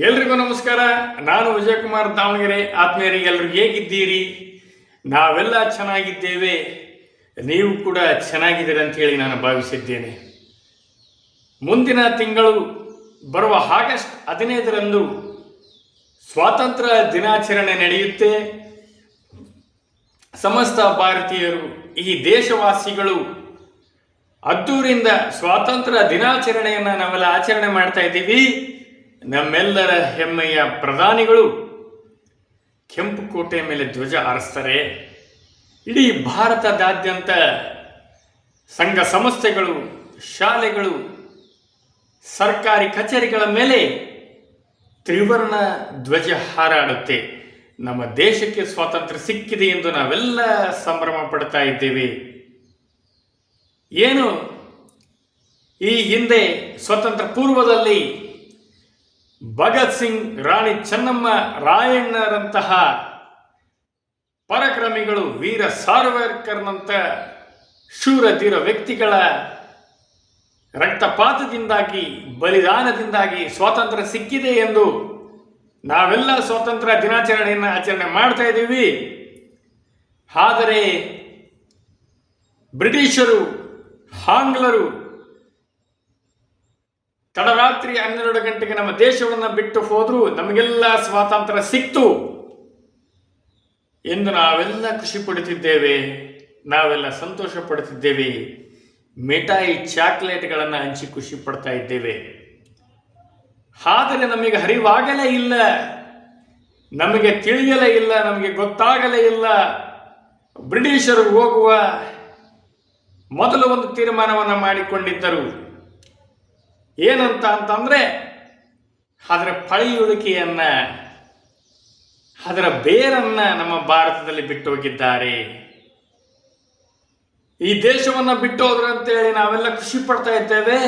ಎಲ್ರಿಗೂ ನಮಸ್ಕಾರ. ನಾನು ವಿಜಯಕುಮಾರ್ ದಾವಣಗೆರೆ. ಆತ್ಮೀಯರೇ, ಎಲ್ಲರೂ ಹೇಗಿದ್ದೀರಿ? ನಾವೆಲ್ಲ ಚೆನ್ನಾಗಿದ್ದೇವೆ. ನೀವು ಕೂಡ ಚೆನ್ನಾಗಿದ್ದೀರಿ ಅಂತ ಹೇಳಿ ನಾನು ಭಾವಿಸಿದ್ದೇನೆ. ಮುಂದಿನ ತಿಂಗಳು ಬರುವ ಆಗಸ್ಟ್ 15ರಂದು ಸ್ವಾತಂತ್ರ್ಯ ದಿನಾಚರಣೆ ನಡೆಯುತ್ತೆ. ಸಮಸ್ತ ಭಾರತೀಯರು, ಈ ದೇಶವಾಸಿಗಳು ಅದ್ದೂರಿಂದ ಸ್ವಾತಂತ್ರ್ಯ ದಿನಾಚರಣೆಯನ್ನು ನಾವೆಲ್ಲ ಆಚರಣೆ ಮಾಡ್ತಾ ಇದ್ದೀವಿ. ನಮ್ಮೆಲ್ಲರ ಹೆಮ್ಮೆಯ ಪ್ರಧಾನಿಗಳು ಕೆಂಪು ಕೋಟೆ ಮೇಲೆ ಧ್ವಜ ಹಾರಿಸ್ತಾರೆ. ಇಡೀ ಭಾರತದಾದ್ಯಂತ ಸಂಘ ಸಂಸ್ಥೆಗಳು, ಶಾಲೆಗಳು, ಸರ್ಕಾರಿ ಕಚೇರಿಗಳ ಮೇಲೆ ತ್ರಿವರ್ಣ ಧ್ವಜ ಹಾರಾಡುತ್ತೆ. ನಮ್ಮ ದೇಶಕ್ಕೆ ಸ್ವಾತಂತ್ರ್ಯ ಸಿಕ್ಕಿದೆ ಎಂದು ನಾವೆಲ್ಲ ಸಂಭ್ರಮ ಪಡ್ತಾ ಇದ್ದೇವೆ. ಏನು ಈ ಹಿಂದೆ ಸ್ವಾತಂತ್ರ್ಯ ಪೂರ್ವದಲ್ಲಿ ಭಗತ್ ಸಿಂಗ್, ರಾಣಿ ಚೆನ್ನಮ್ಮ, ರಾಯಣ್ಣರಂತಹ ಪರಾಕ್ರಮಿಗಳು, ವೀರ ಸಾವರ್ಕರ್ನಂಥ ಶೂರ ಧೀರ ವ್ಯಕ್ತಿಗಳ ರಕ್ತಪಾತದಿಂದಾಗಿ, ಬಲಿದಾನದಿಂದಾಗಿ ಸ್ವಾತಂತ್ರ್ಯ ಸಿಕ್ಕಿದೆ ಎಂದು ನಾವೆಲ್ಲ ಸ್ವಾತಂತ್ರ್ಯ ದಿನಾಚರಣೆಯನ್ನು ಆಚರಣೆ ಮಾಡ್ತಾ ಇದ್ದೀವಿ. ಆದರೆ ಬ್ರಿಟಿಷರು, ಆಂಗ್ಲರು ತಡರಾತ್ರಿ 12 ಗಂಟೆಗೆ ನಮ್ಮ ದೇಶವನ್ನು ಬಿಟ್ಟು ಹೋದ್ರು. ನಮಗೆಲ್ಲ ಸ್ವಾತಂತ್ರ್ಯ ಸಿಕ್ತು ಎಂದು ನಾವೆಲ್ಲ ಖುಷಿ ಪಡುತ್ತಿದ್ದೇವೆ, ನಾವೆಲ್ಲ ಸಂತೋಷ ಪಡುತ್ತಿದ್ದೇವೆ. ಮಿಠಾಯಿ, ಚಾಕ್ಲೇಟ್ಗಳನ್ನು ಹಂಚಿ ಖುಷಿ ಪಡ್ತಾ ಇದ್ದೇವೆ. ಆದರೆ ನಮಗೆ ಅರಿವಾಗಲೇ ಇಲ್ಲ, ನಮಗೆ ತಿಳಿಯಲೇ ಇಲ್ಲ, ನಮಗೆ ಗೊತ್ತಾಗಲೇ ಇಲ್ಲ. ಬ್ರಿಟಿಷರು ಹೋಗುವ ಮೊದಲು ಒಂದು ತೀರ್ಮಾನವನ್ನು ಮಾಡಿಕೊಂಡಿದ್ದರು. ಏನಂತ ಅಂತಂದ್ರೆ, ಅದರ ಪಳೆಯುಳಿಕೆಯನ್ನ, ಅದರ ಬೇರನ್ನ ನಮ್ಮ ಭಾರತದಲ್ಲಿ ಬಿಟ್ಟು ಹೋಗಿದ್ದಾರೆ. ಈ ದೇಶವನ್ನು ಬಿಟ್ಟು ಹೋದ್ರು ಅಂತೇಳಿ ನಾವೆಲ್ಲ ಖುಷಿ ಪಡ್ತಾ ಇದ್ದೇವೆ.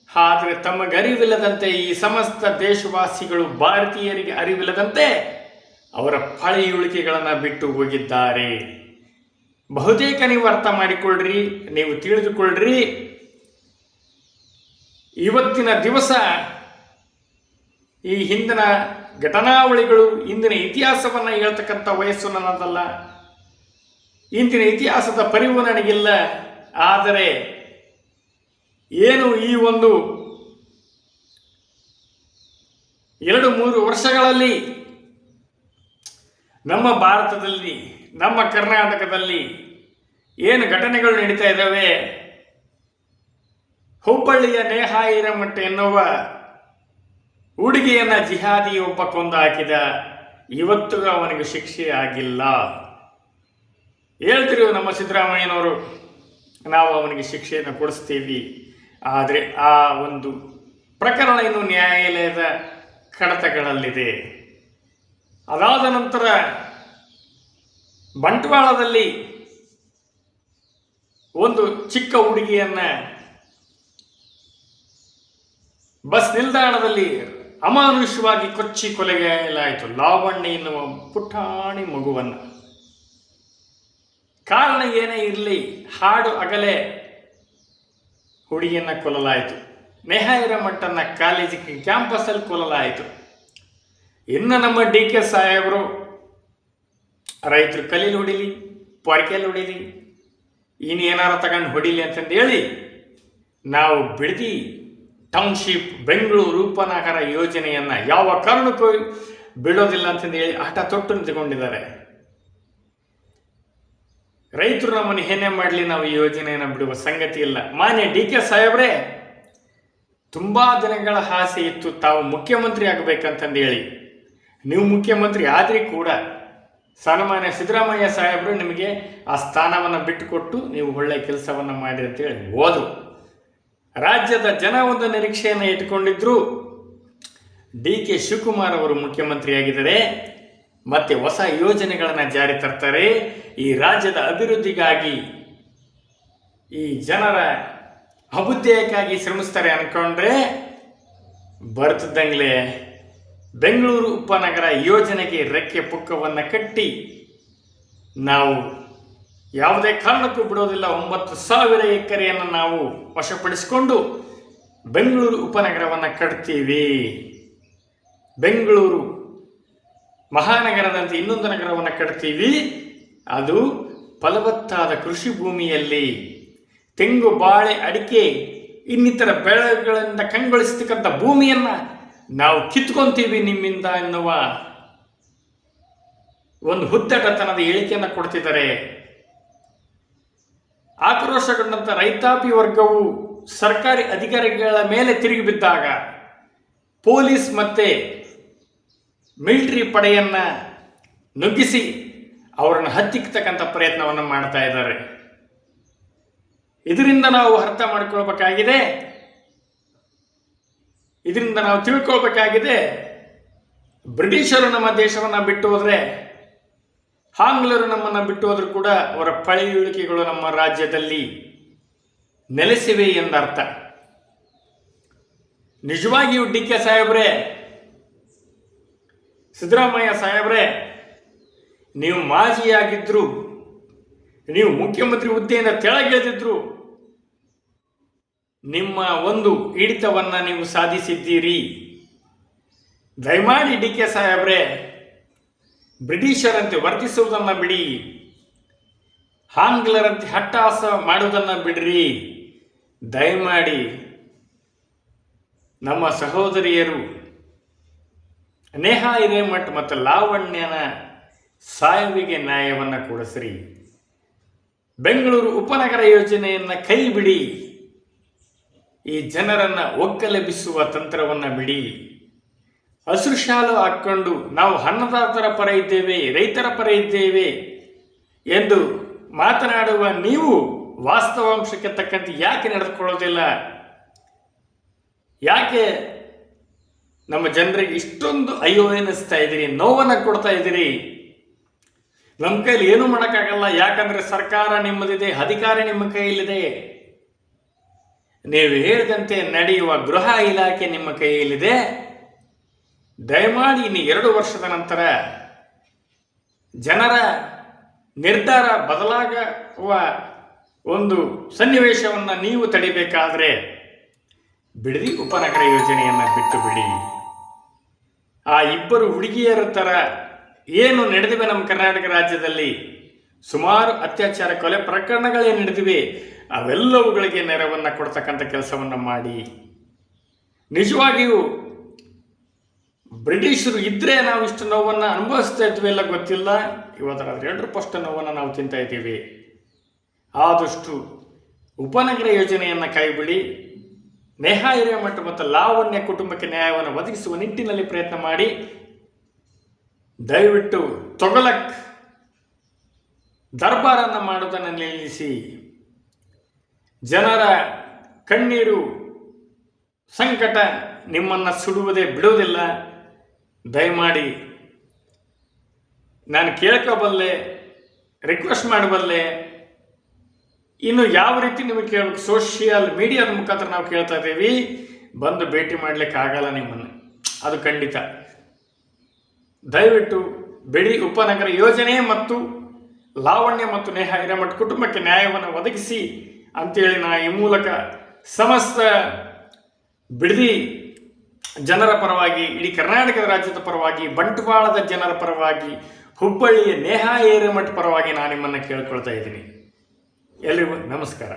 ಆದರೆ ತಮಗೆ ಅರಿವಿಲ್ಲದಂತೆ, ಈ ಸಮಸ್ತ ದೇಶವಾಸಿಗಳು, ಭಾರತೀಯರಿಗೆ ಅರಿವಿಲ್ಲದಂತೆ ಅವರ ಪಳೆಯುಳಿಕೆಗಳನ್ನು ಬಿಟ್ಟು ಹೋಗಿದ್ದಾರೆ. ಬಹುತೇಕ ನೀವು ಅರ್ಥ ಮಾಡಿಕೊಳ್ಳ್ರಿ, ನೀವು ತಿಳಿದುಕೊಳ್ಳ್ರಿ. ಇವತ್ತಿನ ದಿವಸ ಈ ಹಿಂದಿನ ಘಟನಾವಳಿಗಳು, ಇಂದಿನ ಇತಿಹಾಸವನ್ನು ಹೇಳ್ತಕ್ಕಂಥ ವಯಸ್ಸು ನನ್ನದಲ್ಲ, ಇಂದಿನ ಇತಿಹಾಸದ ಪರಿವು ನನಗಿಲ್ಲ. ಆದರೆ ಏನು ಈ ಒಂದು 2-3 ವರ್ಷಗಳಲ್ಲಿ ನಮ್ಮ ಭಾರತದಲ್ಲಿ, ನಮ್ಮ ಕರ್ನಾಟಕದಲ್ಲಿ ಏನು ಘಟನೆಗಳು ನಡೀತಾ ಇದ್ದಾವೆ, ಹುಬ್ಬಳ್ಳಿಯ ನೇಹಾ ಹಿರೇಮಠ ಎನ್ನುವ ಹುಡುಗಿಯನ್ನ ಜಿಹಾದಿ ಒಬ್ಬ ಕೊಂದು ಹಾಕಿದ. ಇವತ್ತು ಅವನಿಗೆ ಶಿಕ್ಷೆ ಆಗಿಲ್ಲ. ಹೇಳ್ತಿರು ನಮ್ಮ ಸಿದ್ದರಾಮಯ್ಯನವರು, ನಾವು ಅವನಿಗೆ ಶಿಕ್ಷೆಯನ್ನು ಕೊಡಿಸ್ತೀವಿ. ಆದರೆ ಆ ಒಂದು ಪ್ರಕರಣ ಇನ್ನು ನ್ಯಾಯಾಲಯದ ಕಡತಗಳಲ್ಲಿದೆ. ಅದಾದ ನಂತರ ಬಂಟ್ವಾಳದಲ್ಲಿ ಒಂದು ಚಿಕ್ಕ ಹುಡುಗಿಯನ್ನ ಬಸ್ ನಿಲ್ದಾಣದಲ್ಲಿ ಅಮಾನುಷವಾಗಿ ಕೊಚ್ಚಿ ಕೊಲೆಗಾಯಲಾಯಿತು. ಲಾವಣ್ಯ ಎನ್ನುವ ಪುಟಾಣಿ ಮಗುವನ್ನು. ಕಾರಣ ಏನೇ ಇರಲಿ, ಹಾಡು ಅಗಲೇ ಹುಡುಗಿಯನ್ನ ಕೊಲ್ಲಲಾಯಿತು. ನೇಹಾ ಹಿರೇಮಠನ ಕಾಲೇಜಿಗೆ ಕ್ಯಾಂಪಸ್ಸಲ್ಲಿ ಕೊಲ್ಲಲಾಯಿತು. ಇನ್ನು ನಮ್ಮ DK ಸಾಹೇಬರು ರೈತರು ಕಲೀಲಿ ಹೊಡಿಲಿ, ಪೊರಕೆಯಲ್ಲಿ ಹೊಡಿಲಿ, ಇನ್ನೇನಾರು ತಗೊಂಡು ಹೊಡಿಲಿ ಅಂತಂದು ಹೇಳಿ ನಾವು ಬಿಡದಿ ಟೌನ್ಶಿಪ್, ಬೆಂಗಳೂರು ಉಪನಗರ ಯೋಜನೆಯನ್ನು ಯಾವ ಕಾರಣಕ್ಕೂ ಬಿಡೋದಿಲ್ಲ ಅಂತಂದು ಹೇಳಿ ಹಠ ತೊಟ್ಟು ನಿಂತುಕೊಂಡಿದ್ದಾರೆ. ರೈತರು ನಮ್ಮನ್ನು ಏನೇ ಮಾಡಲಿ, ನಾವು ಈ ಯೋಜನೆಯನ್ನು ಬಿಡುವ ಸಂಗತಿ ಇಲ್ಲ. ಮಾನ್ಯ DK ಸಾಹೇಬ್ರೆ, ತುಂಬ ದಿನಗಳ ಆಸೆ ಇತ್ತು ತಾವು ಮುಖ್ಯಮಂತ್ರಿ ಆಗಬೇಕಂತಂದು ಹೇಳಿ. ನೀವು ಮುಖ್ಯಮಂತ್ರಿ ಆದ್ರಿ ಕೂಡ ಸನ್ಮಾನ್ಯ ಸಿದ್ದರಾಮಯ್ಯ ಸಾಹೇಬರು ನಿಮಗೆ ಆ ಸ್ಥಾನವನ್ನು ಬಿಟ್ಟುಕೊಟ್ಟು ನೀವು ಒಳ್ಳೆಯ ಕೆಲಸವನ್ನು ಮಾಡಿ ಅಂತೇಳಿ ಹೋದರು. ರಾಜ್ಯದ ಜನ ಒಂದು ನಿರೀಕ್ಷೆಯನ್ನು ಇಟ್ಟುಕೊಂಡಿದ್ರು. DK ಶಿವಕುಮಾರ್ ಅವರು ಮುಖ್ಯಮಂತ್ರಿಯಾಗಿದ್ದಾರೆ, ಮತ್ತೆ ಹೊಸ ಯೋಜನೆಗಳನ್ನು ಜಾರಿ ತರ್ತಾರೆ, ಈ ರಾಜ್ಯದ ಅಭಿವೃದ್ಧಿಗಾಗಿ, ಈ ಜನರ ಅಭ್ಯುದಯಕ್ಕಾಗಿ ಶ್ರಮಿಸ್ತಾರೆ ಅನ್ಕೊಂಡ್ರೆ ಬರ್ತಿದ್ದಂಗ್ಲೆ ಬೆಂಗಳೂರು ಉಪನಗರ ಯೋಜನೆಗೆ ರೆಕ್ಕೆ ಪುಕ್ಕವನ್ನು ಕಟ್ಟಿ ನಾವು ಯಾವುದೇ ಕಾರಣಕ್ಕೂ ಬಿಡೋದಿಲ್ಲ. 9,000 ಎಕರೆಯನ್ನು ನಾವು ವಶಪಡಿಸಿಕೊಂಡು ಬೆಂಗಳೂರು ಉಪನಗರವನ್ನು ಕಟ್ತೀವಿ. ಬೆಂಗಳೂರು ಮಹಾನಗರದಂತೆ ಇನ್ನೊಂದು ನಗರವನ್ನು ಕಟ್ತೀವಿ. ಅದು ಫಲವತ್ತಾದ ಕೃಷಿ ಭೂಮಿಯಲ್ಲಿ ತೆಂಗು, ಬಾಳೆ, ಅಡಿಕೆ ಇನ್ನಿತರ ಬೆಳೆಗಳಿಂದ ಕಂಗೊಳಿಸ್ತಕ್ಕಂಥ ಭೂಮಿಯನ್ನು ನಾವು ಕಿತ್ಕೊಂತೀವಿ ನಿಮ್ಮಿಂದ ಎನ್ನುವ ಒಂದು ಹುದ್ದಟತನದ ಹೇಳಿಕೆಯನ್ನು ಕೊಡ್ತಿದ್ದಾರೆ. ಆಕ್ರೋಶಗೊಂಡಂಥ ರೈತಾಪಿ ವರ್ಗವು ಸರ್ಕಾರಿ ಅಧಿಕಾರಿಗಳ ಮೇಲೆ ತಿರುಗಿ ಬಿದ್ದಾಗ ಪೊಲೀಸ್ ಮತ್ತೆ ಮಿಲಿಟರಿ ಪಡೆಯನ್ನು ನುಗ್ಗಿಸಿ ಅವರನ್ನು ಹತ್ತಿಕ್ಕತಕ್ಕಂಥ ಪ್ರಯತ್ನವನ್ನು ಮಾಡ್ತಾ ಇದ್ದಾರೆ. ಇದರಿಂದ ನಾವು ಅರ್ಥ ಮಾಡಿಕೊಳ್ಬೇಕಾಗಿದೆ, ಇದರಿಂದ ನಾವು ತಿಳ್ಕೊಳ್ಬೇಕಾಗಿದೆ, ಬ್ರಿಟಿಷರು ನಮ್ಮ ದೇಶವನ್ನು ಬಿಟ್ಟು ಹೋದರೆ, ಆಂಗ್ಲರು ನಮ್ಮನ್ನು ಬಿಟ್ಟು ಹೋದರೂ ಕೂಡ ಅವರ ಪಳೆಯುಳಿಕೆಗಳು ನಮ್ಮ ರಾಜ್ಯದಲ್ಲಿ ನೆಲೆಸಿವೆ ಎಂದರ್ಥ. ನಿಜವಾಗಿಯೂ ಡಿ ಕೆ ಸಾಹೇಬ್ರೆ, ಸಿದ್ದರಾಮಯ್ಯ ಸಾಹೇಬ್ರೆ, ನೀವು ಮಾಜಿಯಾಗಿದ್ರು, ನೀವು ಮುಖ್ಯಮಂತ್ರಿ ಹುದ್ದೆಯಿಂದ ಕೆಳಗಿಳಿದಿದ್ರು, ನಿಮ್ಮ ಒಂದು ಹಿಡಿತವನ್ನು ನೀವು ಸಾಧಿಸಿದ್ದೀರಿ. ದಯಮಾಡಿ ಡಿ ಕೆ ಸಾಹೇಬ್ರೆ, ಬ್ರಿಟಿಷರಂತೆ ವರ್ತಿಸುವುದನ್ನು ಬಿಡಿ, ಆಂಗ್ಲರಂತೆ ಹಟ್ಟಾಸ ಮಾಡುವುದನ್ನು ಬಿಡ್ರಿ. ದಯಮಾಡಿ ನಮ್ಮ ಸಹೋದರಿಯರು ನೇಹಾ ಹಿರೇಮಠ್ ಮತ್ತು ಲಾವಣ್ಯನ ಸಾವಿಗೆ ನ್ಯಾಯವನ್ನು ಕೊಡಿಸ್ರಿ. ಬೆಂಗಳೂರು ಉಪನಗರ ಯೋಜನೆಯನ್ನು ಕೈ ಬಿಡಿ. ಈ ಜನರನ್ನು ಒಕ್ಕಲೆಬ್ಬಿಸುವ ತಂತ್ರವನ್ನು ಬಿಡಿ. ಹಸಿರು ಶಾಲು ಹಾಕ್ಕೊಂಡು ನಾವು ಅನ್ನದಾತರ ಪರ ಇದ್ದೇವೆ, ರೈತರ ಪರ ಇದ್ದೇವೆ ಎಂದು ಮಾತನಾಡುವ ನೀವು ವಾಸ್ತವಾಂಶಕ್ಕೆ ತಕ್ಕಂತೆ ಯಾಕೆ ನಡೆದುಕೊಳ್ಳೋದಿಲ್ಲ? ಯಾಕೆ ನಮ್ಮ ಜನರಿಗೆ ಇಷ್ಟೊಂದು ಅಯ್ಯೋ ಎನಿಸ್ತಾ ಇದ್ದೀರಿ, ನೋವನ್ನು ಕೊಡ್ತಾ ಇದ್ದೀರಿ? ನಮ್ಮ ಕೈಲಿ ಏನೂ ಮಾಡೋಕ್ಕಾಗಲ್ಲ, ಯಾಕಂದರೆ ಸರ್ಕಾರ ನಿಮ್ಮದಿದೆ, ಅಧಿಕಾರ ನಿಮ್ಮ ಕೈಯಲ್ಲಿದೆ. ನೀವು ಹೇಳಿದಂತೆ ನಡೆಯುವ ಗೃಹ ಇಲಾಖೆ ನಿಮ್ಮ ಕೈಯಲ್ಲಿದೆ. ದಯಮಾಡಿ ಇನ್ನು 2 ವರ್ಷದ ನಂತರ ಜನರ ನಿರ್ಧಾರ ಬದಲಾಗುವ ಒಂದು ಸನ್ನಿವೇಶವನ್ನು ನೀವು ತಡಿಬೇಕಾದ್ರೆ ಬಿಡದಿ ಉಪನಗರ ಯೋಜನೆಯನ್ನು ಬಿಟ್ಟು ಬಿಡಿ. ಆ 2 ಹುಡುಗಿಯರ ಥರ ಏನು ನಡೆದಿವೆ ನಮ್ಮ ಕರ್ನಾಟಕ ರಾಜ್ಯದಲ್ಲಿ, ಸುಮಾರು ಅತ್ಯಾಚಾರ ಕೊಲೆ ಪ್ರಕರಣಗಳೇನು ನಡೆದಿವೆ, ಅವೆಲ್ಲವುಗಳಿಗೆ ನೆರವನ್ನು ಕೊಡ್ತಕ್ಕಂಥ ಕೆಲಸವನ್ನು ಮಾಡಿ. ನಿಜವಾಗಿಯೂ ಬ್ರಿಟಿಷರು ಇದ್ದರೆ ನಾವು ಇಷ್ಟು ನೋವನ್ನು ಅನುಭವಿಸ್ತಾ ಇದ್ವಿ ಎಲ್ಲ ಗೊತ್ತಿಲ್ಲ. ಇವತ್ತಾದ್ರೆ 2% ನೋವನ್ನು ನಾವು ತಿಂತಾ ಇದ್ದೀವಿ. ಆದಷ್ಟು ಉಪನಗರ ಯೋಜನೆಯನ್ನು ಕೈಬಿಡಿ. ನೇಹಾ ಹಿರೇಮಠ ಮತ್ತು ಲಾವಣ್ಯ ಕುಟುಂಬಕ್ಕೆ ನ್ಯಾಯವನ್ನು ಒದಗಿಸುವ ನಿಟ್ಟಿನಲ್ಲಿ ಪ್ರಯತ್ನ ಮಾಡಿ. ದಯವಿಟ್ಟು ತೊಗಲಕ್ ದರ್ಬಾರನ್ನು ಮಾಡುವುದನ್ನು ನಿಲ್ಲಿಸಿ. ಜನರ ಕಣ್ಣೀರು ಸಂಕಟ ನಿಮ್ಮನ್ನು ಸುಡುವುದೇ ಬಿಡುವುದಿಲ್ಲ. ದಯಮಾಡಿ ನಾನು ಕೇಳ್ಕೋಬಲ್ಲೆ, ರಿಕ್ವೆಸ್ಟ್ ಮಾಡಬಲ್ಲೆ. ಇನ್ನು ಯಾವ ರೀತಿ ನಿಮಗೆ ಕೇಳಬೇಕು, ಸೋಷಿಯಲ್ ಮೀಡಿಯಾದ ಮುಖಾಂತರ ನಾವು ಕೇಳ್ತಾ ಇದ್ದೀವಿ. ಬಂದು ಭೇಟಿ ಮಾಡಲಿಕ್ಕೆ ಆಗಲ್ಲ ನಿಮ್ಮನ್ನು, ಅದು ಖಂಡಿತ. ದಯವಿಟ್ಟು ಬಿಡಿ ಉಪನಗರ ಯೋಜನೆ ಮತ್ತು ಲಾವಣ್ಯ ಮತ್ತು ನೇಹಾ ಹಿರೇಮಠ್ ಕುಟುಂಬಕ್ಕೆ ನ್ಯಾಯವನ್ನು ಒದಗಿಸಿ ಅಂತೇಳಿ ನಾ ಈ ಮೂಲಕ ಸಮಸ್ತ ಬಿಡದಿ ಜನರ ಪರವಾಗಿ, ಇಡೀ ಕರ್ನಾಟಕದ ರಾಜ್ಯದ ಪರವಾಗಿ, ಬಂಟ್ವಾಳದ ಜನರ ಪರವಾಗಿ, ಹುಬ್ಬಳ್ಳಿಯ ನೇಹಾ ಹಿರೇಮಠ್ ಪರವಾಗಿ ನಾನು ನಿಮ್ಮನ್ನು ಕೇಳ್ಕೊಳ್ತಾ ಇದ್ದೀನಿ. ಎಲ್ರಿಗೂ ನಮಸ್ಕಾರ.